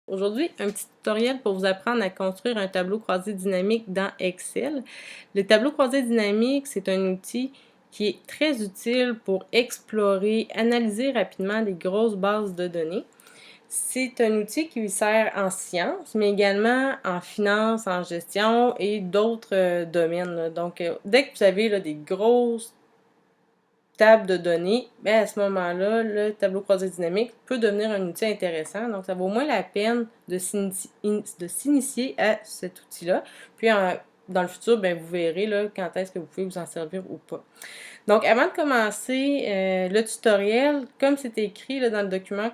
Aujourd'hui, un petit tutoriel pour vous apprendre à construire un tableau croisé dynamique dans Excel. Le tableau croisé dynamique, c'est un outil qui est très utile pour explorer, analyser rapidement des grosses bases de données. C'est un outil qui sert en sciences, mais également en finance, en gestion et d'autres domaines, là. Donc, dès que vous avez là, des grosses table de données, bien à ce moment-là, le tableau croisé dynamique peut devenir un outil intéressant. Donc, ça vaut au moins la peine de s'initier à cet outil-là. Puis, dans le futur, bien, vous verrez là, quand est-ce que vous pouvez vous en servir ou pas. Donc, avant de commencer le tutoriel, comme c'est écrit là, dans le document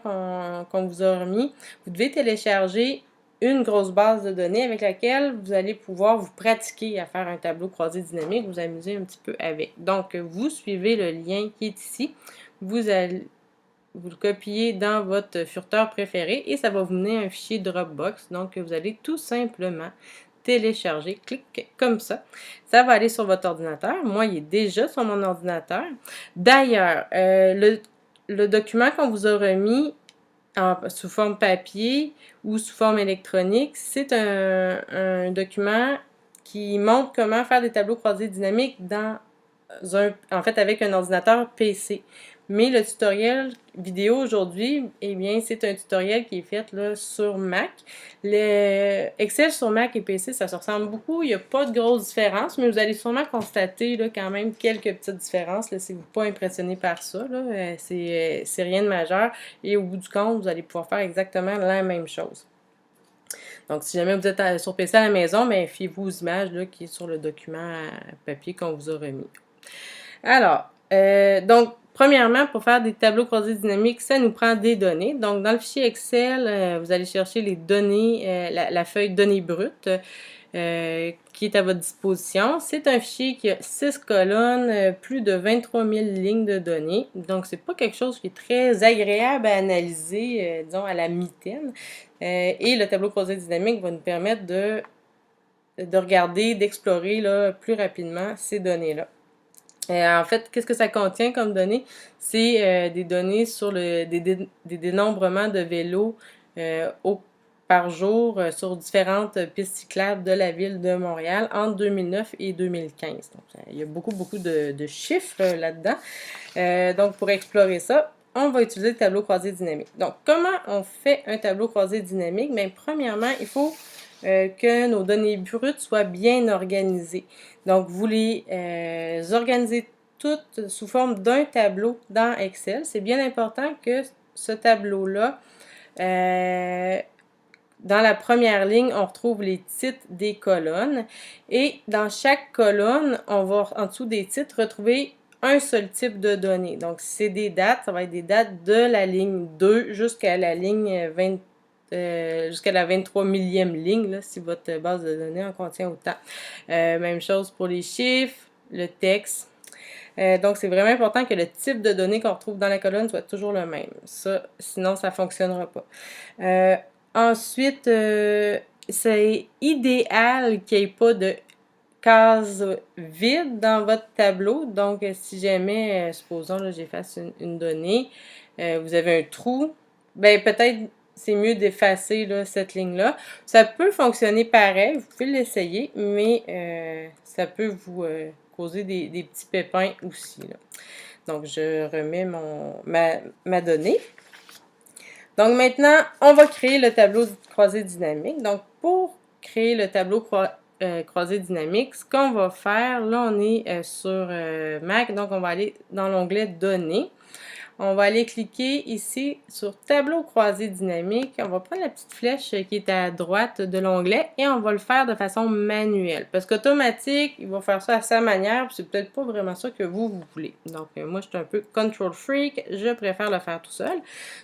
qu'on vous a remis, vous devez télécharger une grosse base de données avec laquelle vous allez pouvoir vous pratiquer à faire un tableau croisé dynamique, vous amuser un petit peu avec. Donc, vous suivez le lien qui est ici, vous allez vous le copiez dans votre furteur préféré et ça va vous mener un fichier Dropbox. Donc, vous allez tout simplement télécharger, clic comme ça. Ça va aller sur votre ordinateur. Moi, il est déjà sur mon ordinateur. D'ailleurs, le document qu'on vous a remis sous forme papier ou sous forme électronique, c'est un document qui montre comment faire des tableaux croisés dynamiques en fait, avec un ordinateur PC. Mais le tutoriel vidéo aujourd'hui, eh bien, c'est un tutoriel qui est fait là, sur Mac. Excel sur Mac et PC, ça se ressemble beaucoup. Il n'y a pas de grosses différences, mais vous allez sûrement constater là, quand même quelques petites différences. Laissez-vous pas impressionner par ça. C'est rien de majeur. Et au bout du compte, vous allez pouvoir faire exactement la même chose. Donc, si jamais vous êtes sur PC à la maison, bien, fiez-vous aux images là, qui est sur le document papier qu'on vous a remis. Alors, donc, premièrement, pour faire des tableaux croisés dynamiques, ça nous prend des données. Donc, dans le fichier Excel, vous allez chercher les données, la feuille données brutes qui est à votre disposition. C'est un fichier qui a 6 colonnes, plus de 23 000 lignes de données. Donc, c'est pas quelque chose qui est très agréable à analyser, disons, à la mitaine. Et le tableau croisé dynamique va nous permettre de regarder, d'explorer plus rapidement ces données-là. En fait, qu'est-ce que ça contient comme données? C'est des données sur des dénombrements de vélos par jour sur différentes pistes cyclables de la ville de Montréal entre 2009 et 2015. Donc, il y a beaucoup de chiffres là-dedans. Donc, pour explorer ça, on va utiliser le tableau croisé dynamique. Donc, comment on fait un tableau croisé dynamique? Bien, premièrement, il faut que nos données brutes soient bien organisées. Donc, vous les organisez toutes sous forme d'un tableau dans Excel. C'est bien important que ce tableau-là, dans la première ligne, on retrouve les titres des colonnes. Et dans chaque colonne, on va, en dessous des titres, retrouver un seul type de données. Donc, c'est des dates, ça va être des dates de la ligne 2 jusqu'à la ligne 20. Jusqu'à la 23 millième ligne, là, si votre base de données en contient autant. Même chose pour les chiffres, le texte. Donc, c'est vraiment important que le type de données qu'on retrouve dans la colonne soit toujours le même. Ça, sinon, ça ne fonctionnera pas. Ensuite, c'est idéal qu'il n'y ait pas de case vide dans votre tableau. Donc, si jamais, supposons, là, j'efface une donnée, vous avez un trou, ben peut-être c'est mieux d'effacer cette ligne-là. Ça peut fonctionner pareil, vous pouvez l'essayer, mais ça peut vous causer des petits pépins aussi, là. Donc, je remets ma donnée. Donc, maintenant, on va créer le tableau croisé dynamique. Donc, pour créer le tableau croisé dynamique, ce qu'on va faire, là, on est sur Mac, donc on va aller dans l'onglet Données. On va aller cliquer ici sur Tableau croisé dynamique. On va prendre la petite flèche qui est à droite de l'onglet et on va le faire de façon manuelle. Parce qu'automatique, il va faire ça à sa manière, puis c'est peut-être pas vraiment ça que vous voulez. Donc, moi, je suis un peu control freak, je préfère le faire tout seul.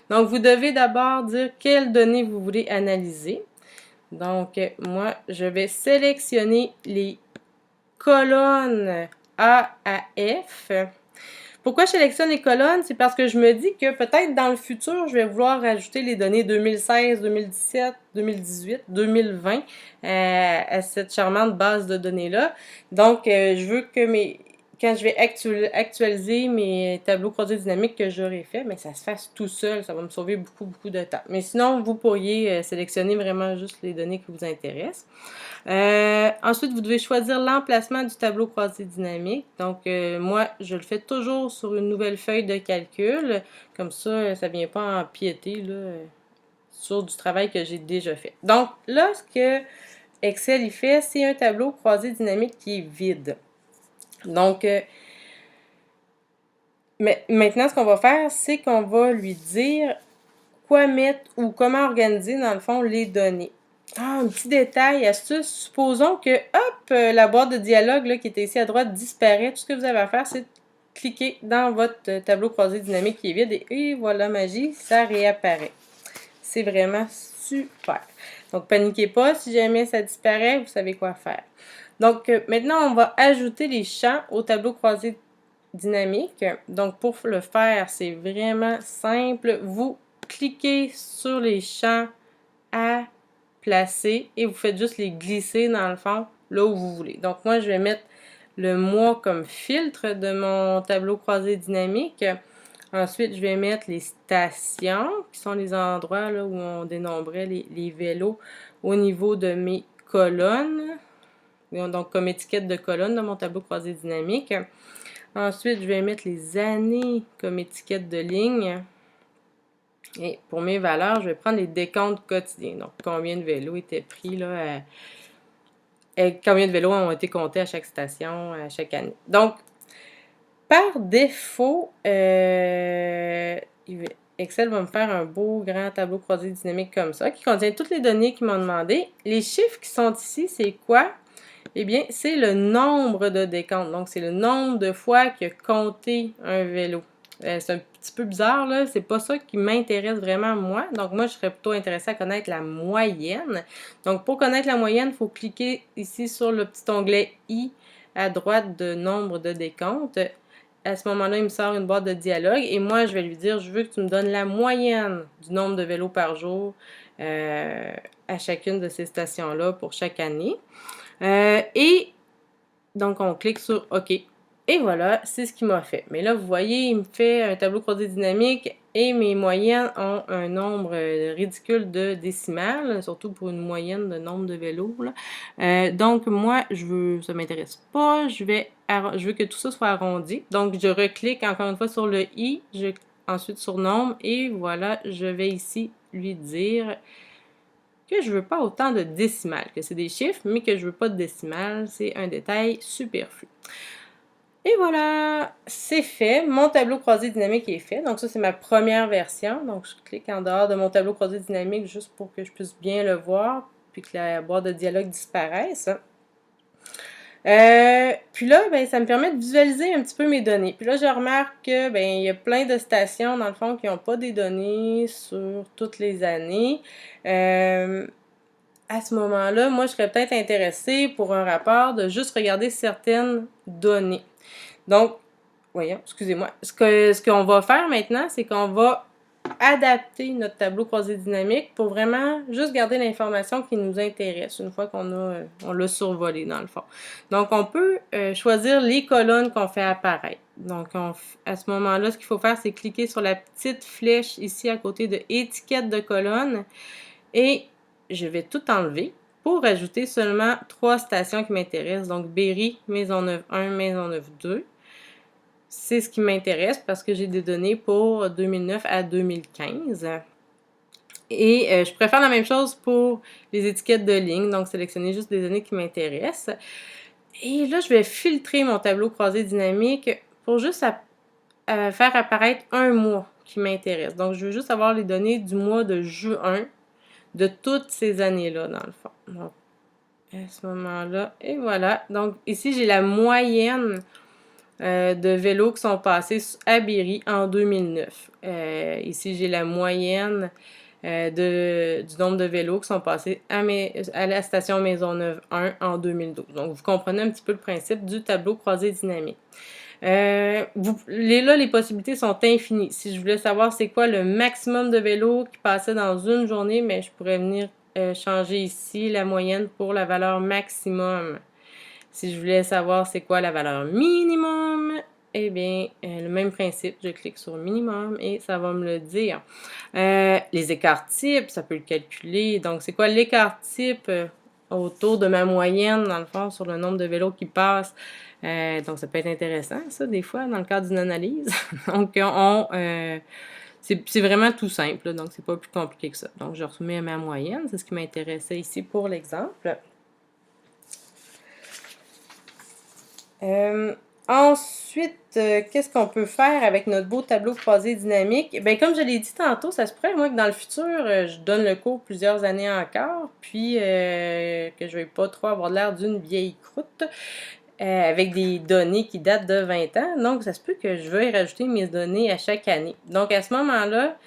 Donc, vous devez d'abord dire quelles données vous voulez analyser. Donc, moi, je vais sélectionner les colonnes A à F. Pourquoi je sélectionne les colonnes? C'est parce que je me dis que peut-être dans le futur, je vais vouloir rajouter les données 2016, 2017, 2018, 2020 à cette charmante base de données-là. Donc, je veux que quand je vais actualiser mes tableaux croisés dynamiques que j'aurais fait, mais ça se fasse tout seul, ça va me sauver beaucoup, beaucoup de temps. Mais sinon, vous pourriez sélectionner vraiment juste les données qui vous intéressent. Ensuite, vous devez choisir l'emplacement du tableau croisé dynamique. Donc, moi, je le fais toujours sur une nouvelle feuille de calcul. Comme ça ne vient pas empiéter là, sur du travail que j'ai déjà fait. Donc, là, ce que Excel il fait, c'est un tableau croisé dynamique qui est vide. Donc, mais maintenant, ce qu'on va faire, c'est qu'on va lui dire quoi mettre ou comment organiser, dans le fond, les données. Ah, un petit détail, astuce. Supposons que, hop, la boîte de dialogue là, qui était ici à droite disparaît. Tout ce que vous avez à faire, c'est de cliquer dans votre tableau croisé dynamique qui est vide et voilà, magie, ça réapparaît. C'est vraiment super. Donc, paniquez pas, si jamais ça disparaît, vous savez quoi faire. Donc, maintenant, on va ajouter les champs au tableau croisé dynamique. Donc, pour le faire, c'est vraiment simple. Vous cliquez sur les champs à placer et vous faites juste les glisser dans le fond là où vous voulez. Donc, moi, je vais mettre le mois comme filtre de mon tableau croisé dynamique. Ensuite, je vais mettre les stations, qui sont les endroits là, où on dénombrait les vélos au niveau de mes colonnes. Donc, comme étiquette de colonne dans mon tableau croisé dynamique. Ensuite, je vais mettre les années comme étiquette de ligne. Et pour mes valeurs, je vais prendre les décomptes quotidiens. Donc, combien de vélos étaient pris là, combien de vélos ont été comptés à chaque station, à chaque année. Donc, par défaut, Excel va me faire un beau grand tableau croisé dynamique comme ça, qui contient toutes les données qu'ils m'ont demandé. Les chiffres qui sont ici, c'est quoi? Eh bien, c'est le nombre de décomptes. Donc, c'est le nombre de fois qu'il a compté un vélo. C'est un petit peu bizarre, là. C'est pas ça qui m'intéresse vraiment, moi. Donc, moi, je serais plutôt intéressée à connaître la moyenne. Donc, pour connaître la moyenne, il faut cliquer ici sur le petit onglet I à droite de nombre de décomptes. À ce moment-là, il me sort une boîte de dialogue et moi, je vais lui dire, je veux que tu me donnes la moyenne du nombre de vélos par jour à chacune de ces stations-là pour chaque année. Et donc, on clique sur OK. Et voilà, c'est ce qu'il m'a fait. Mais là, vous voyez, il me fait un tableau croisé dynamique et mes moyennes ont un nombre ridicule de décimales, surtout pour une moyenne de nombre de vélos. Donc, moi, ça ne m'intéresse pas. Je veux que tout ça soit arrondi. Donc, je reclique encore une fois sur le I, ensuite sur nombre et voilà, je vais ici lui dire que je veux pas autant de décimales, que c'est des chiffres, mais que je veux pas de décimales, c'est un détail superflu. Et voilà, c'est fait. Mon tableau croisé dynamique est fait. Donc ça, c'est ma première version. Donc je clique en dehors de mon tableau croisé dynamique juste pour que je puisse bien le voir, puis que la boîte de dialogue disparaisse. Puis là, ben, ça me permet de visualiser un petit peu mes données. Puis là, je remarque que ben, il y a plein de stations, dans le fond, qui n'ont pas des données sur toutes les années. À ce moment-là, moi, je serais peut-être intéressée pour un rapport de juste regarder certaines données. Donc, voyons, excusez-moi. Ce qu'on va faire maintenant, c'est qu'on va adapter notre tableau croisé dynamique pour vraiment juste garder l'information qui nous intéresse une fois on l'a survolé dans le fond. Donc, on peut choisir les colonnes qu'on fait apparaître. Donc, à ce moment-là, ce qu'il faut faire, c'est cliquer sur la petite flèche ici à côté de étiquette de colonne et je vais tout enlever pour ajouter seulement 3 stations qui m'intéressent. Donc, Berry, Maisonneuve 1, Maisonneuve 2. C'est ce qui m'intéresse parce que j'ai des données pour 2009 à 2015. Et je préfère la même chose pour les étiquettes de ligne, donc sélectionner juste des données qui m'intéressent. Et là, je vais filtrer mon tableau croisé dynamique pour juste faire apparaître un mois qui m'intéresse. Donc, je veux juste avoir les données du mois de juin de toutes ces années-là, dans le fond. Donc, à ce moment-là, et voilà. Donc, ici, j'ai la moyenne de vélos qui sont passés à Berry en 2009. Ici, j'ai la moyenne du nombre de vélos qui sont passés à la station Maisonneuve 1 en 2012. Donc, vous comprenez un petit peu le principe du tableau croisé dynamique. Là, les possibilités sont infinies. Si je voulais savoir c'est quoi le maximum de vélos qui passaient dans une journée, mais je pourrais venir changer ici la moyenne pour la valeur maximum. Si je voulais savoir c'est quoi la valeur minimum, eh bien, le même principe, je clique sur minimum et ça va me le dire. Les écarts types, ça peut le calculer. Donc, c'est quoi l'écart type autour de ma moyenne, dans le fond, sur le nombre de vélos qui passent. Donc, ça peut être intéressant, ça, des fois, dans le cadre d'une analyse. Donc, c'est vraiment tout simple, donc c'est pas plus compliqué que ça. Donc, je remets ma moyenne, c'est ce qui m'intéressait ici pour l'exemple. Ensuite, qu'est-ce qu'on peut faire avec notre beau tableau croisé dynamique? Bien, comme je l'ai dit tantôt, ça se pourrait, moi, que dans le futur, je donne le cours plusieurs années encore, puis que je ne vais pas trop avoir l'air d'une vieille croûte, avec des données qui datent de 20 ans. Donc, ça se peut que je veuille rajouter mes données à chaque année. Donc, à ce moment-là,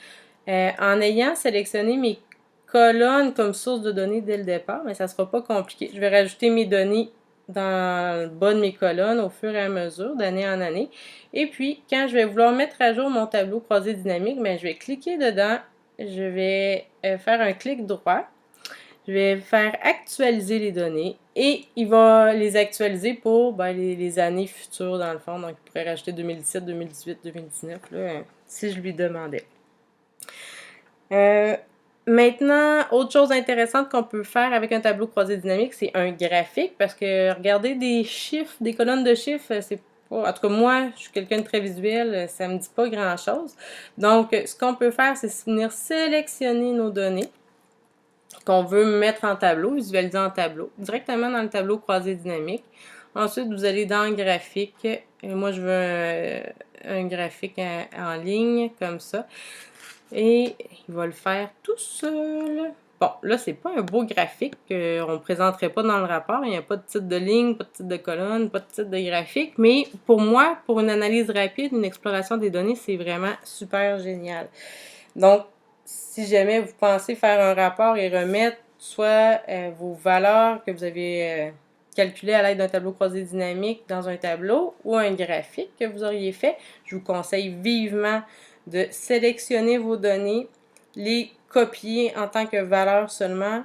en ayant sélectionné mes colonnes comme source de données dès le départ, mais ça ne sera pas compliqué. Je vais rajouter mes données dans le bas de mes colonnes au fur et à mesure, d'année en année. Et puis, quand je vais vouloir mettre à jour mon tableau croisé dynamique, bien, je vais cliquer dedans, je vais faire un clic droit, je vais faire actualiser les données et il va les actualiser pour les années futures dans le fond. Donc, il pourrait rajouter 2017, 2018, 2019 là, si je lui demandais. Maintenant, autre chose intéressante qu'on peut faire avec un tableau croisé dynamique, c'est un graphique, parce que regarder des chiffres, des colonnes de chiffres, c'est pas... En tout cas, moi, je suis quelqu'un de très visuel, ça me dit pas grand-chose. Donc, ce qu'on peut faire, c'est venir sélectionner nos données qu'on veut mettre en tableau, visualiser en tableau, directement dans le tableau croisé dynamique. Ensuite, vous allez dans graphique. Moi, je veux un graphique en ligne, comme ça. Et il va le faire tout seul. Bon, là, c'est pas un beau graphique qu'on ne présenterait pas dans le rapport. Il n'y a pas de titre de ligne, pas de titre de colonne, pas de titre de graphique. Mais pour moi, pour une analyse rapide, une exploration des données, c'est vraiment super génial. Donc, si jamais vous pensez faire un rapport et remettre soit vos valeurs que vous avez calculées à l'aide d'un tableau croisé dynamique dans un tableau ou un graphique que vous auriez fait, je vous conseille vivement de sélectionner vos données, les copier en tant que valeur seulement,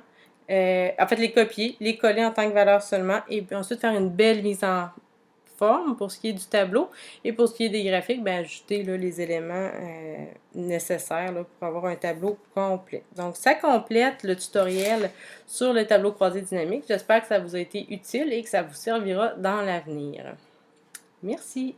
en fait les copier, les coller en tant que valeur seulement et puis ensuite faire une belle mise en forme pour ce qui est du tableau et pour ce qui est des graphiques, bien, ajouter là, les éléments nécessaires là, pour avoir un tableau complet. Donc, ça complète le tutoriel sur le tableau croisé dynamique. J'espère que ça vous a été utile et que ça vous servira dans l'avenir. Merci!